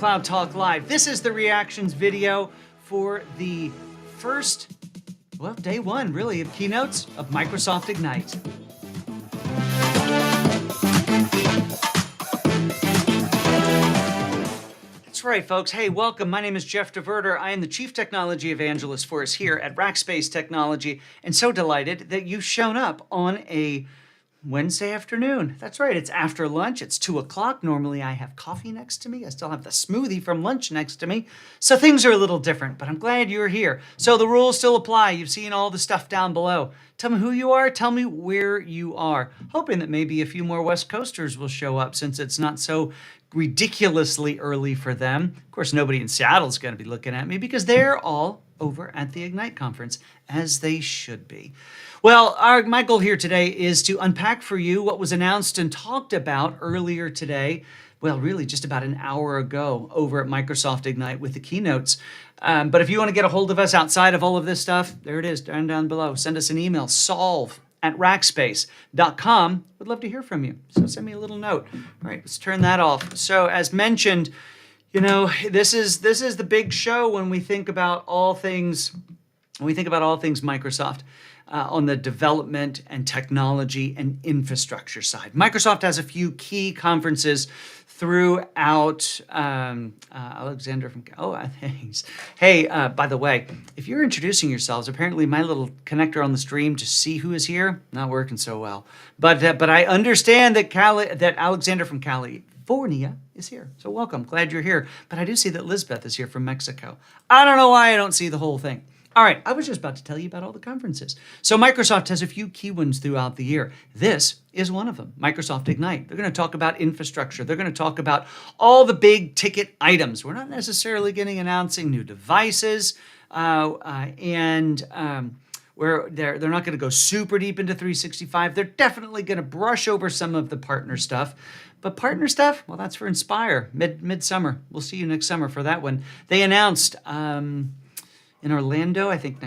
Cloud Talk Live. This is the reactions video for the first, day one, really, of keynotes of Microsoft Ignite. That's right, folks. Hey, welcome. My name is Jeff DeVerter. I am the Chief Technology Evangelist for us here at Rackspace Technology, and so delighted that you've shown up on a Wednesday afternoon. That's right, it's after lunch. It's 2 o'clock. Normally I have coffee next to me. I still have the smoothie from lunch next to me. So things are a little different, but I'm glad you're here. So the rules still apply. You've seen all the stuff down below. Tell me who you are. Tell me where you are. Hoping that maybe a few more West Coasters will show up since it's not so ridiculously early for them. Of course, nobody in Seattle is going to be looking at me because they're all over at the Ignite conference, as they should be. Well, my goal here today is to unpack for you what was announced and talked about earlier today, well, really just about an hour ago over at Microsoft Ignite with the keynotes. But if you want to get a hold of us outside of all of this stuff, there it is, down below. Send us an email, solve@rackspace.com. Would love to hear from you, so send me a little note. All right, let's turn that off. So as mentioned, you know, this is the big show when we think about all things Microsoft on the development and technology and infrastructure side. Microsoft has a few key conferences throughout. Alexander from thanks. Hey, by the way, if you're introducing yourselves, apparently my little connector on the stream to see who is here not working so well. But I understand that Alexander from California is here. So welcome. Glad you're here. But I do see that Lisbeth is here from Mexico. I don't know why I don't see the whole thing. All right, I was just about to tell you about all the conferences. So Microsoft has a few key ones throughout the year. This is one of them, Microsoft Ignite. They're going to talk about infrastructure. They're going to talk about all the big ticket items. We're not necessarily announcing new devices, where they're not going to go super deep into 365. They're definitely going to brush over some of the partner stuff. But partner stuff, well, that's for Inspire, midsummer. We'll see you next summer for that one. They announced in Orlando, I think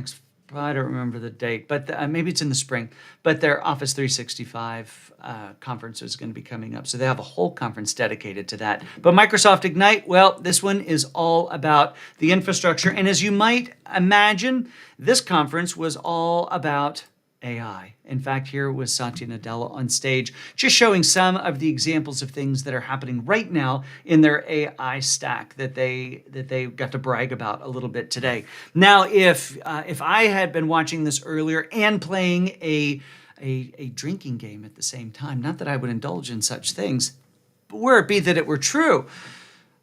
I don't remember the date, but maybe it's in the spring, but their Office 365 conference is going to be coming up. So they have a whole conference dedicated to that. But Microsoft Ignite, well, this one is all about the infrastructure. And as you might imagine, this conference was all about AI. In fact, here was Satya Nadella on stage, just showing some of the examples of things that are happening right now in their AI stack that they got to brag about a little bit today. Now, if I had been watching this earlier and playing a drinking game at the same time, not that I would indulge in such things, but were it be that it were true,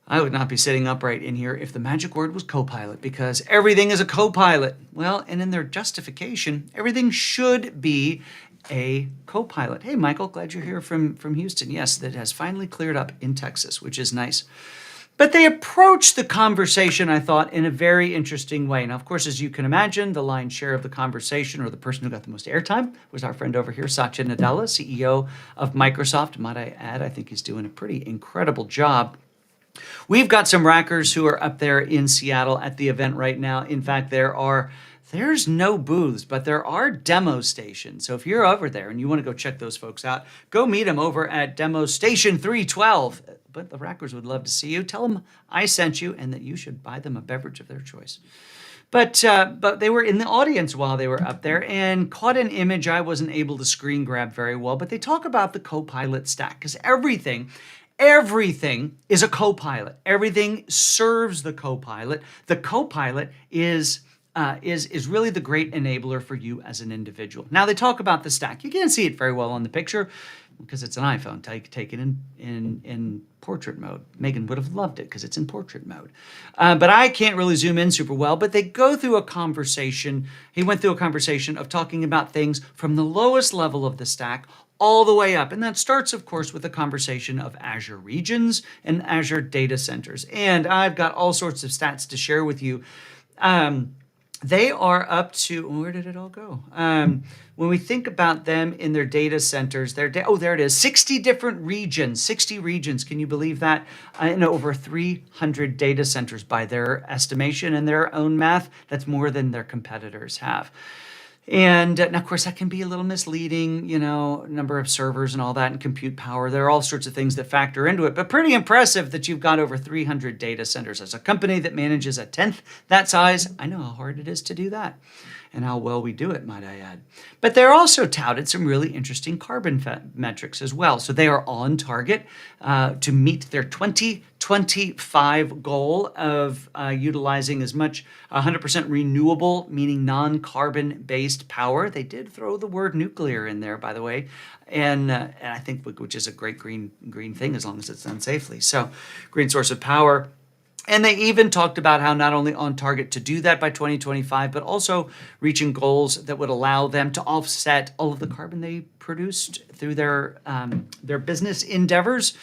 I would not be sitting upright in here if the magic word was Copilot, because everything is a Copilot. Well, and in their justification, everything should be a Copilot. Hey, Michael, glad you're here from Houston. Yes, that has finally cleared up in Texas, which is nice. But they approached the conversation, I thought, in a very interesting way. Now, of course, as you can imagine, the lion's share of the conversation, or the person who got the most airtime, was our friend over here, Satya Nadella, CEO of Microsoft. Might I add, I think he's doing a pretty incredible job. We've got some rackers who are up there in Seattle at the event right now. In fact, there's no booths, but there are demo stations. So if you're over there and you want to go check those folks out, go meet them over at Demo Station 312. But the rackers would love to see you. Tell them I sent you and that you should buy them a beverage of their choice. But they were in the audience while they were up there and caught an image I wasn't able to screen grab very well. But they talk about the Copilot stack, because everything is a Copilot. Everything serves the Copilot. The Copilot is really the great enabler for you as an individual. Now, they talk about the stack. You can't see it very well on the picture because it's an iPhone taken in portrait mode. Megan would have loved it because it's in portrait mode. But I can't really zoom in super well. But they go through a conversation. He went through a conversation of talking about things from the lowest level of the stack all the way up. And that starts, of course, with a conversation of Azure regions and Azure data centers. And I've got all sorts of stats to share with you. They are up to, where did it all go? When we think about them in their data centers, there it is, 60 different regions, 60 regions. Can you believe that? And over 300 data centers by their estimation and their own math. That's more than their competitors have. And of course, that can be a little misleading, number of servers and all that and compute power. There are all sorts of things that factor into it, but pretty impressive that you've got over 300 data centers. As a company that manages a tenth that size, I know how hard it is to do that and how well we do it, might I add. But they're also touted some really interesting carbon metrics as well. So they are on target to meet their 2025 goal of utilizing as much 100% renewable, meaning non-carbon based power. They did throw the word nuclear in there, by the way, and I think which is a great green thing as long as it's done safely. So green source of power. And they even talked about how not only on target to do that by 2025, but also reaching goals that would allow them to offset all of the carbon they produced through their business endeavors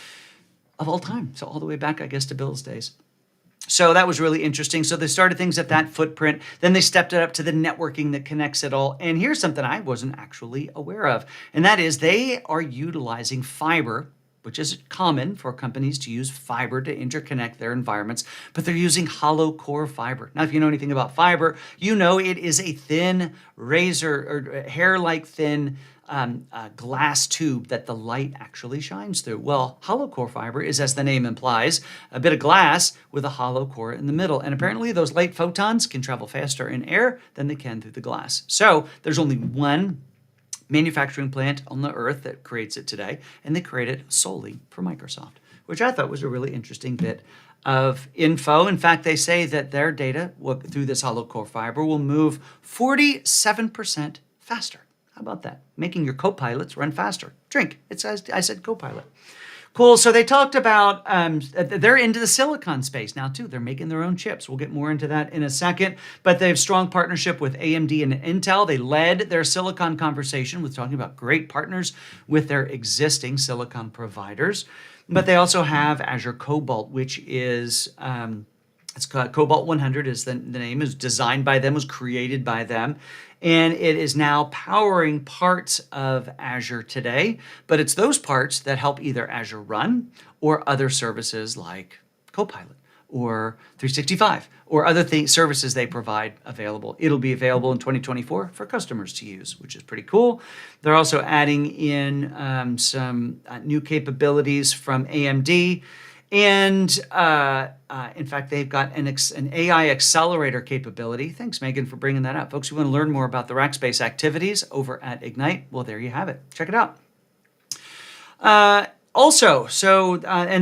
of all time. So all the way back, I guess, to Bill's days. So that was really interesting. So they started things at that footprint. Then they stepped it up to the networking that connects it all. And here's something I wasn't actually aware of. And that is they are utilizing fiber, which is common for companies to use fiber to interconnect their environments, but they're using hollow core fiber. Now, if you know anything about fiber, you know it is a thin razor or hair-like thin glass tube that the light actually shines through. Well, hollow core fiber is, as the name implies, a bit of glass with a hollow core in the middle. And apparently those light photons can travel faster in air than they can through the glass. So there's only one manufacturing plant on the earth that creates it today, and they create it solely for Microsoft, which I thought was a really interesting bit of info. In fact, they say that their data through this hollow core fiber will move 47% faster. How about that? Making your co-pilots run faster. Drink. I said co-pilot. Cool. So they talked about they're into the silicon space now too. They're making their own chips. We'll get more into that in a second. But they have strong partnership with AMD and Intel. They led their silicon conversation with talking about great partners with their existing silicon providers. But they also have Azure Cobalt, which is it's called Cobalt 100 is the name, is designed by them, was created by them. And it is now powering parts of Azure today, but it's those parts that help either Azure run or other services like Copilot or 365 or other services they provide available. It'll be available in 2024 for customers to use, which is pretty cool. They're also adding in some new capabilities from AMD. And in fact, they've got an AI accelerator capability. Thanks, Megan, for bringing that up. Folks, who want to learn more about the Rackspace activities over at Ignite, well, there you have it. Check it out. And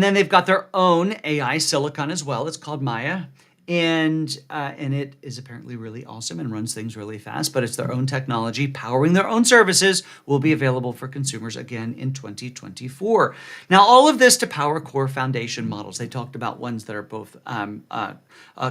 then they've got their own AI silicon as well. It's called Maya. And it is apparently really awesome and runs things really fast, but it's their own technology powering their own services, will be available for consumers again in 2024. Now, all of this to power core foundation models. They talked about ones that are both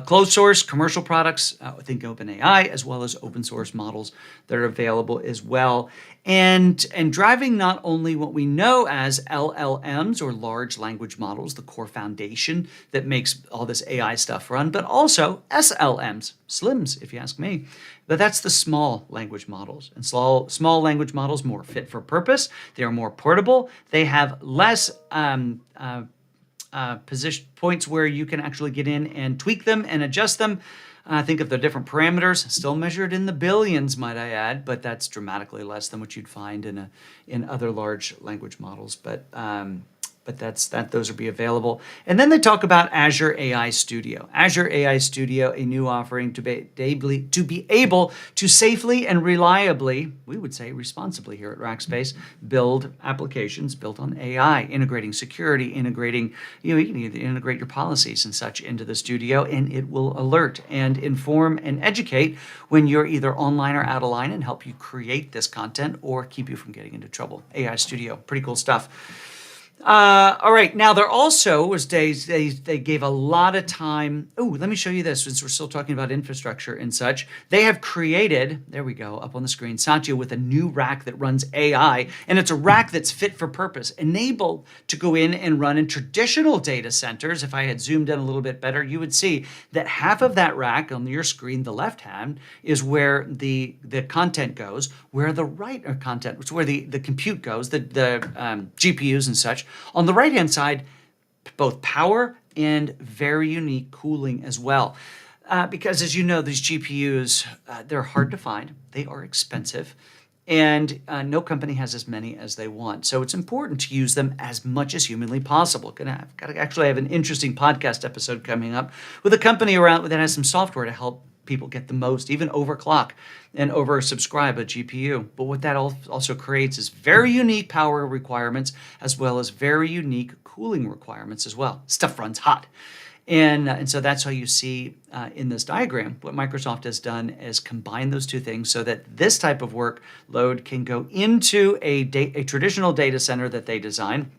closed source commercial products, think OpenAI, as well as open source models that are available as well. And driving not only what we know as LLMs or large language models, the core foundation that makes all this AI stuff run, but also SLMs, SLIMs, if you ask me. But that's the small language models. And small language models more fit for purpose. They are more portable. They have less position points where you can actually get in and tweak them and adjust them. Think of the different parameters, still measured in the billions, might I add, but that's dramatically less than what you'd find in other large language models. But those will be available. And then they talk about Azure AI Studio. Azure AI Studio, a new offering to be able to safely and reliably, we would say responsibly here at Rackspace, build applications built on AI, integrating security, you can integrate your policies and such into the studio, and it will alert and inform and educate when you're either online or out of line and help you create this content or keep you from getting into trouble. AI Studio, pretty cool stuff. All right. Now, there also was days they gave a lot of time. Oh, let me show you this since we're still talking about infrastructure and such. They have created, there we go, up on the screen, Satya with a new rack that runs AI. And it's a rack that's fit for purpose, enabled to go in and run in traditional data centers. If I had zoomed in a little bit better, you would see that half of that rack on your screen, the left hand, is where the content goes, where the right content, which is where the compute goes, the GPUs and such. On the right-hand side, both power and very unique cooling as well. because as you know, these GPUs, they're hard to find. They are expensive. And no company has as many as they want. So it's important to use them as much as humanly possible. I've got to actually have an interesting podcast episode coming up with a company around that has some software to help people get the most, even overclock and oversubscribe a GPU. But what that also creates is very unique power requirements as well as very unique cooling requirements as well. Stuff runs hot. And so that's how you see in this diagram, what Microsoft has done is combine those two things so that this type of workload can go into a traditional data center that they design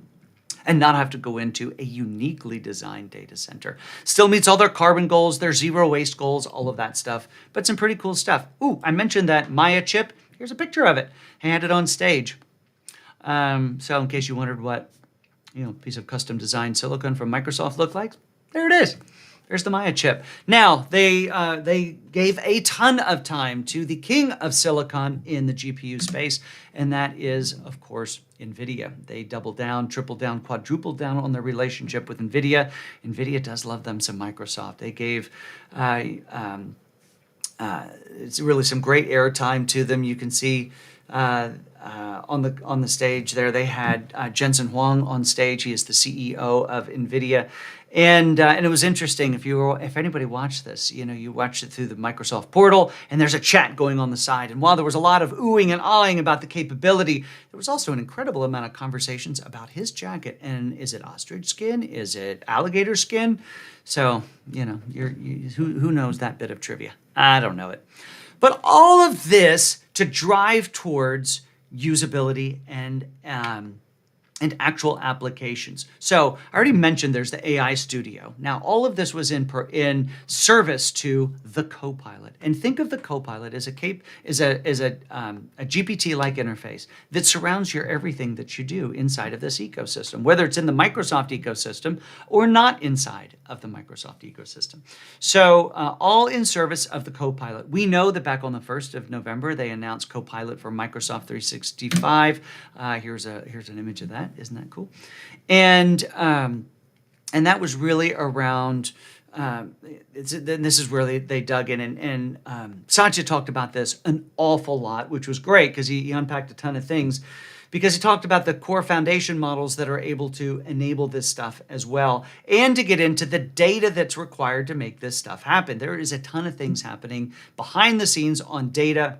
and not have to go into a uniquely designed data center. Still meets all their carbon goals, their zero waste goals, all of that stuff, but some pretty cool stuff. Ooh, I mentioned that Maya chip. Here's a picture of it. I had it on stage. So in case you wondered what, piece of custom designed silicon from Microsoft looked like, there it is. There's the Maya chip. Now, they gave a ton of time to the king of silicon in the GPU space, and that is, of course, NVIDIA. They doubled down, tripled down, quadrupled down on their relationship with NVIDIA. NVIDIA does love them some Microsoft. They gave it's really some great airtime to them. You can see on the stage there, they had Jensen Huang on stage. He is the CEO of NVIDIA. And it was interesting if anybody watched this, you watched it through the Microsoft portal, and there's a chat going on the side. And while there was a lot of oohing and ahhing about the capability, there was also an incredible amount of conversations about his jacket. And is it ostrich skin? Is it alligator skin? So who knows that bit of trivia? I don't know it. But all of this to drive towards usability and actual applications. So I already mentioned there's the AI Studio. Now, all of this was in service to the Copilot. And think of the Copilot as a GPT-like interface that surrounds your everything that you do inside of this ecosystem, whether it's in the Microsoft ecosystem or not inside of the Microsoft ecosystem. So all in service of the Copilot. We know that back on the 1st of November, they announced Copilot for Microsoft 365. Here's an image of that. Isn't that cool? And that was really around. This is where they dug in, and Satya talked about this an awful lot, which was great because he unpacked a ton of things. Because he talked about the core foundation models that are able to enable this stuff as well, and to get into the data that's required to make this stuff happen. There is a ton of things happening behind the scenes on data,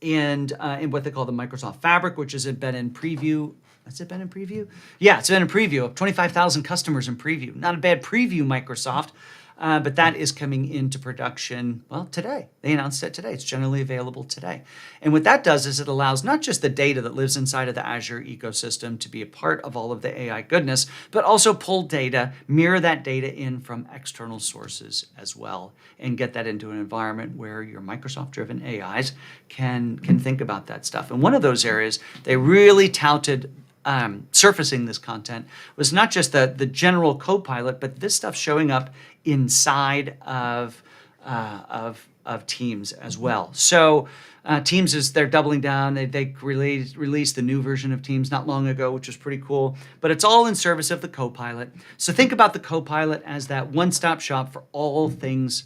and in what they call the Microsoft Fabric, which has been in preview. Has it been in preview? Yeah, it's been in preview of 25,000 customers in preview. Not a bad preview, Microsoft, but that is coming into production, well, today. They announced it today. It's generally available today. And what that does is it allows not just the data that lives inside of the Azure ecosystem to be a part of all of the AI goodness, but also pull data, mirror that data in from external sources as well, and get that into an environment where your Microsoft-driven AIs can think about that stuff. And one of those areas they really touted surfacing this content was not just the general Copilot, but this stuff showing up inside of Teams as well. So Teams they're doubling down. They released the new version of Teams not long ago, which was pretty cool. But it's all in service of the Copilot. So think about the Copilot as that one-stop shop for all things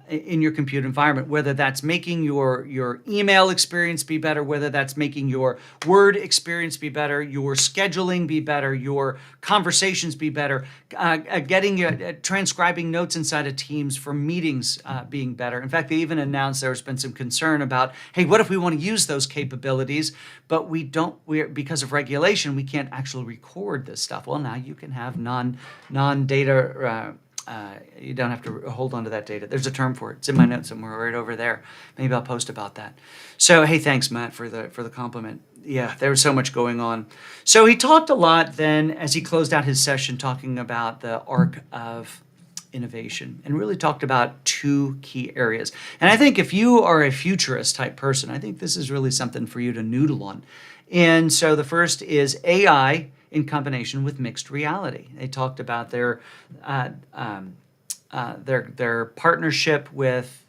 in your compute environment, whether that's making your email experience be better, whether that's making your Word experience be better, your scheduling be better, your conversations be better, transcribing notes inside of Teams for meetings being better. In fact, they even announced there's been some concern about, hey, what if we want to use those capabilities, but because of regulation, we can't actually record this stuff. Well, now you can have non-data. You don't have to hold on to that data. There's a term for it. It's in my notes somewhere right over there. Maybe I'll post about that. So, hey, thanks, Matt, for the compliment. Yeah, there was so much going on. So he talked a lot then as he closed out his session talking about the arc of innovation and really talked about two key areas. And I think if you are a futurist type person, I think this is really something for you to noodle on. And so the first is AI in combination with mixed reality. They talked about their partnership with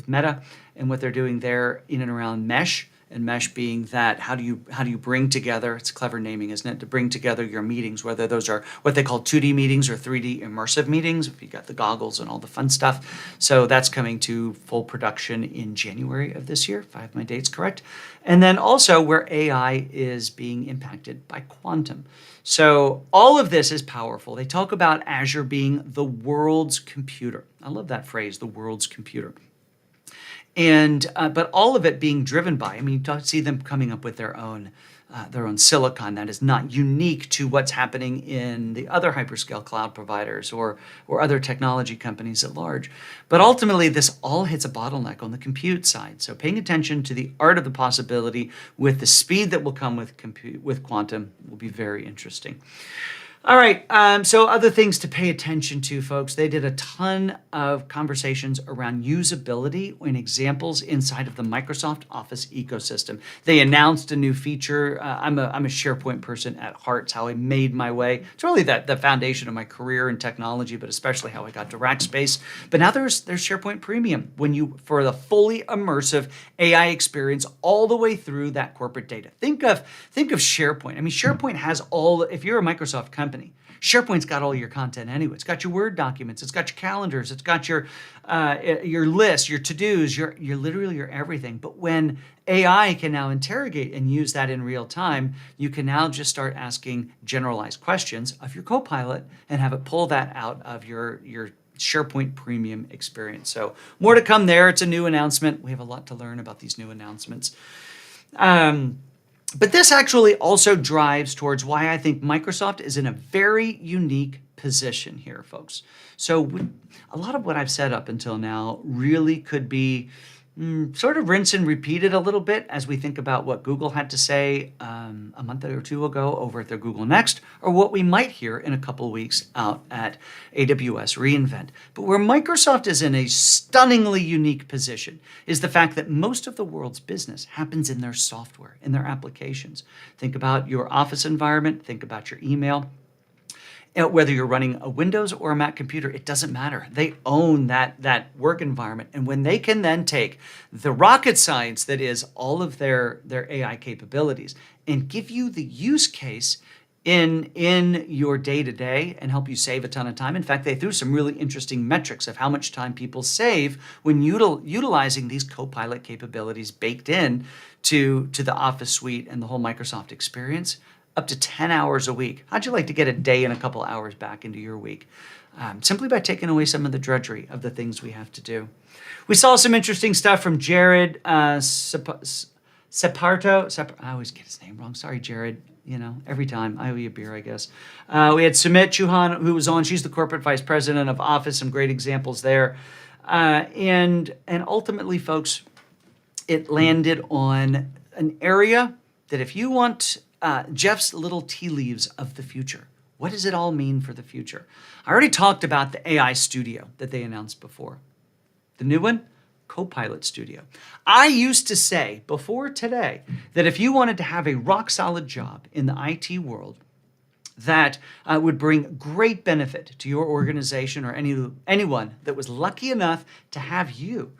Meta and what they're doing there in and around mesh and mesh being that how do you bring together, it's clever naming, isn't it, to bring together your meetings, whether those are what they call 2D meetings or 3D immersive meetings, if you got the goggles and all the fun stuff. So that's coming to full production in January of this year, if I have my dates correct. And then also where AI is being impacted by quantum. So all of this is powerful. They talk about Azure being the world's computer. I love that phrase, the world's computer. And but all of it being driven by, I mean, you see them coming up with their own silicon that is not unique to what's happening in the other hyperscale cloud providers or other technology companies at large. But ultimately, this all hits a bottleneck on the compute side. So paying attention to the art of the possibility with the speed that will come with quantum will be very interesting. All right, so other things to pay attention to, folks. They did a ton of conversations around usability and examples inside of the Microsoft Office ecosystem. They announced a new feature. I'm a SharePoint person at heart. It's how I made my way. It's really the foundation of my career in technology, but especially how I got to Rackspace. But now there's SharePoint Premium for the fully immersive AI experience all the way through that corporate data. Think of SharePoint. I mean, SharePoint has if you're a Microsoft company, SharePoint's got all your content anyway. It's got your Word documents. It's got your calendars. It's got your lists, your to-dos, your everything. But when AI can now interrogate and use that in real time, you can now just start asking generalized questions of your Copilot and have it pull that out of your SharePoint Premium experience. So more to come there. It's a new announcement. We have a lot to learn about these new announcements. But this actually also drives towards why I think Microsoft is in a very unique position here, folks. So a lot of what I've said up until now really could be sort of rinse and repeated a little bit as we think about what Google had to say a month or two ago over at their Google Next, or what we might hear in a couple of weeks out at AWS reInvent. But where Microsoft is in a stunningly unique position is the fact that most of the world's business happens in their software, in their applications. Think about your Office environment, think about your email. Whether you're running a Windows or a Mac computer, it doesn't matter. They own that work environment. And when they can then take the rocket science that is all of their AI capabilities and give you the use case in your day-to-day and help you save a ton of time. In fact, they threw some really interesting metrics of how much time people save when utilizing these Copilot capabilities baked in to the Office suite and the whole Microsoft experience. Up to 10 hours a week. How'd you like to get a day and a couple hours back into your week? Simply by taking away some of the drudgery of the things we have to do. We saw some interesting stuff from Jared Separto. I always get his name wrong. Sorry, Jared. Every time. I owe you a beer, I guess. We had Sumit Chauhan, who was on. She's the corporate vice president of Office. Some great examples there. And ultimately, folks, it landed on an area that if you want Jeff's little tea leaves of the future. What does it all mean for the future? I already talked about the AI Studio that they announced before. The new one, Copilot Studio. I used to say before today that if you wanted to have a rock-solid job in the IT world that would bring great benefit to your organization or anyone that was lucky enough to have you,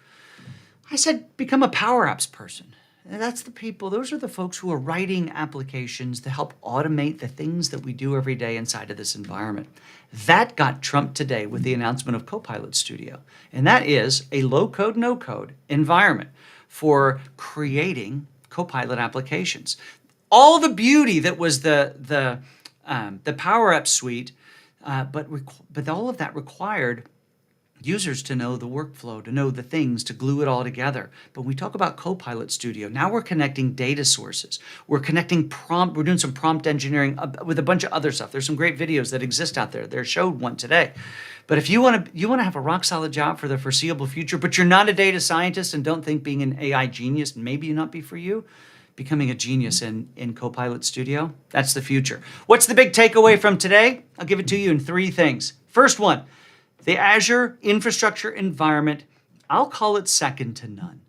I said become a Power Apps person. And that's the people, those are the folks who are writing applications to help automate the things that we do every day inside of this environment. That got trumped today with the announcement of Copilot Studio. And that is a low-code, no-code environment for creating Copilot applications. All the beauty that was the Power Up suite, but all of that required users to know the workflow, to know the things, to glue it all together. But when we talk about Copilot Studio, now we're connecting data sources. We're connecting we're doing some prompt engineering with a bunch of other stuff. There's some great videos that exist out there. They showed one today. But if you want to have a rock solid job for the foreseeable future, but you're not a data scientist and don't think being an AI genius maybe not be for you, becoming a genius in Copilot Studio, that's the future. What's the big takeaway from today? I'll give it to you in 3 things. First one, the Azure infrastructure environment, I'll call it second to none.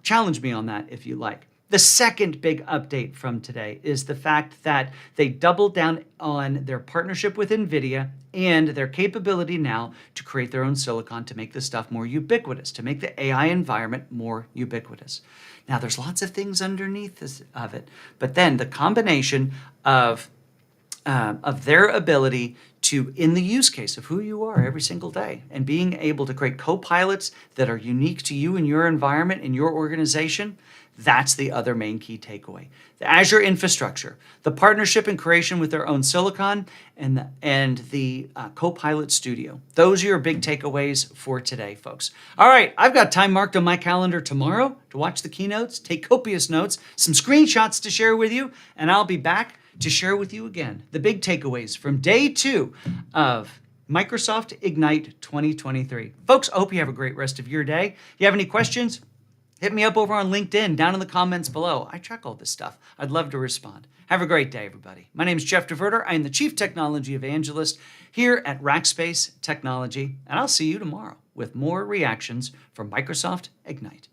Challenge me on that if you like. The second big update from today is the fact that they doubled down on their partnership with NVIDIA and their capability now to create their own silicon to make this stuff more ubiquitous, to make the AI environment more ubiquitous. Now, there's lots of things underneath of it, but then the combination of their ability to, in the use case of who you are every single day, and being able to create co-pilots that are unique to you and your environment and your organization, that's the other main key takeaway. The Azure infrastructure, the partnership and creation with their own silicon, and the Copilot Studio. Those are your big takeaways for today, folks. All right, I've got time marked on my calendar tomorrow to watch the keynotes, take copious notes, some screenshots to share with you, and I'll be back to share with you again the big takeaways from day 2 of Microsoft Ignite 2023. Folks, I hope you have a great rest of your day. If you have any questions, hit me up over on LinkedIn, down in the comments below. I check all this stuff. I'd love to respond. Have a great day, everybody. My name is Jeff DeVerter. I am the Chief Technology Evangelist here at Rackspace Technology, and I'll see you tomorrow with more reactions from Microsoft Ignite.